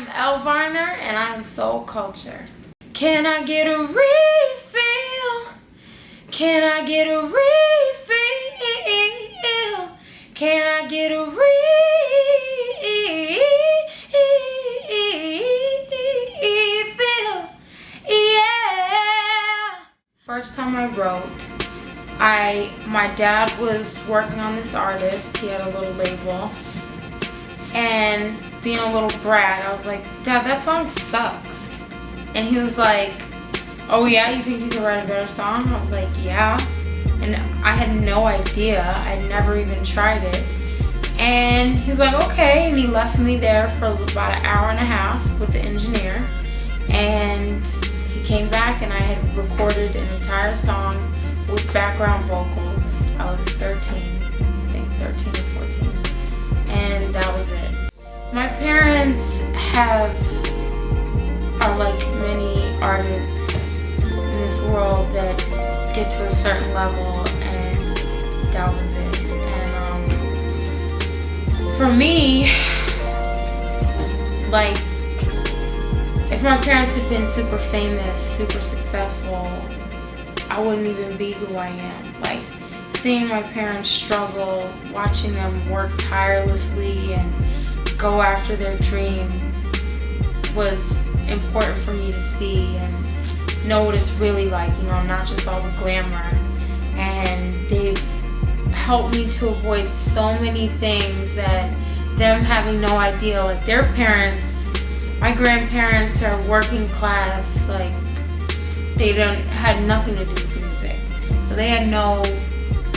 am Elle Varner, and I am SoulCulture. Can I get a refill? Can I get a refill? Can I get a refill? Yeah. First time I wrote, my dad was working on this artist. He had a little label, and being a little brat, I was like, Dad, that song sucks. And he was like, oh yeah, you think you could write a better song? I was like, yeah. And I had no idea. I'd never even tried it. And he was like, okay. And he left me there for about an hour and a half with the engineer. And he came back, and I had recorded an entire song with background vocals. I was 13, I think 13 or 14. And that was it. My parents are like many artists in this world that get to a certain level, and that was it. And for me, like, if my parents had been super famous, super successful, I wouldn't even be who I am. Like, seeing my parents struggle, watching them work tirelessly and go after their dream was important for me to see and know what it's really like, not just all the glamour. And they've helped me to avoid so many things that them having no idea. Like, their parents, my grandparents are working class, like, they had nothing to do with music. So they had no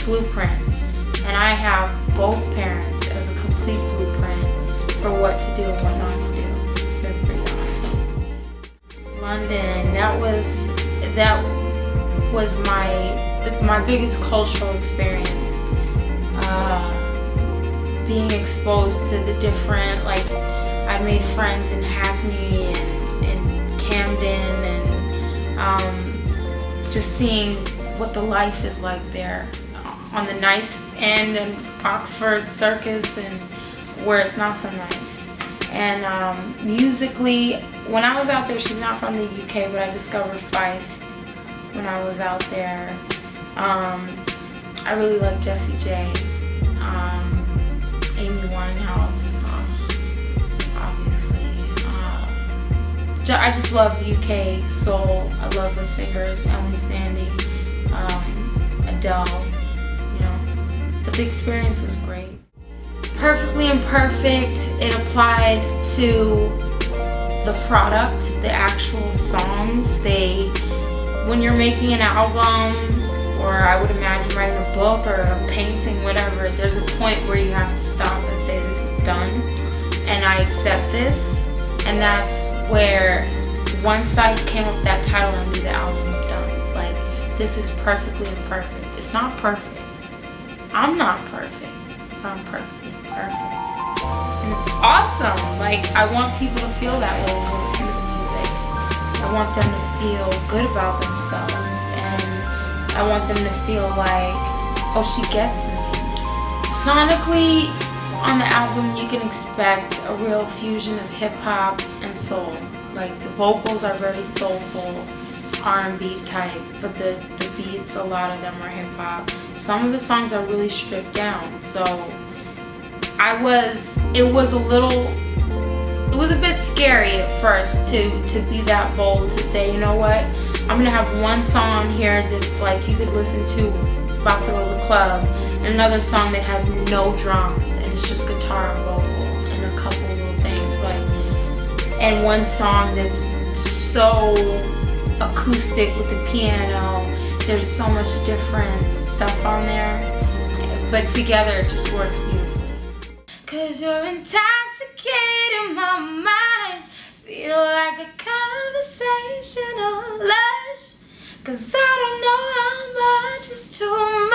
blueprint. And I have both parents as a complete blueprint for what to do and what not to do. It's been pretty awesome. London, that was my biggest cultural experience. Being exposed to the different, like, I made friends in Hackney and Camden, and just seeing what the life is like there on the nice end, and Oxford Circus, and where it's not so nice. And musically, when I was out there, she's not from the UK, but I discovered Feist when I was out there. I really like Jessie J, Amy Winehouse, obviously. I just love UK soul. I love the singers, Emily Sandé, Adele, But the experience was great. Perfectly Imperfect, it applied to the product, the actual songs. When you're making an album, or I would imagine writing a book or a painting, whatever, there's a point where you have to stop and say, this is done, and I accept this. And that's where, once I came up with that title, I knew the album was done. Like, this is perfectly imperfect. It's not perfect. I'm not perfect, but I'm perfectly perfect. And it's awesome. Like, I want people to feel that way when they listen to the music. I want them to feel good about themselves, and I want them to feel like, oh, she gets me. Sonically, on the album, you can expect a real fusion of hip-hop and soul. Like, the vocals are very soulful, R&B type, but the beats, a lot of them are hip-hop. Some of the songs are really stripped down, so it was a bit scary at first to be that bold, to say, you know what, I'm gonna have one song on here that's like you could listen to about to go to the club, and another song that has no drums and it's just guitar and vocal and a couple little things, like, and one song that's so acoustic with the piano. There's so much different stuff on there, but together it just works beautifully. 'Cause you're intoxicating my mind, feel like a conversational lush. 'Cause I don't know how much is too much.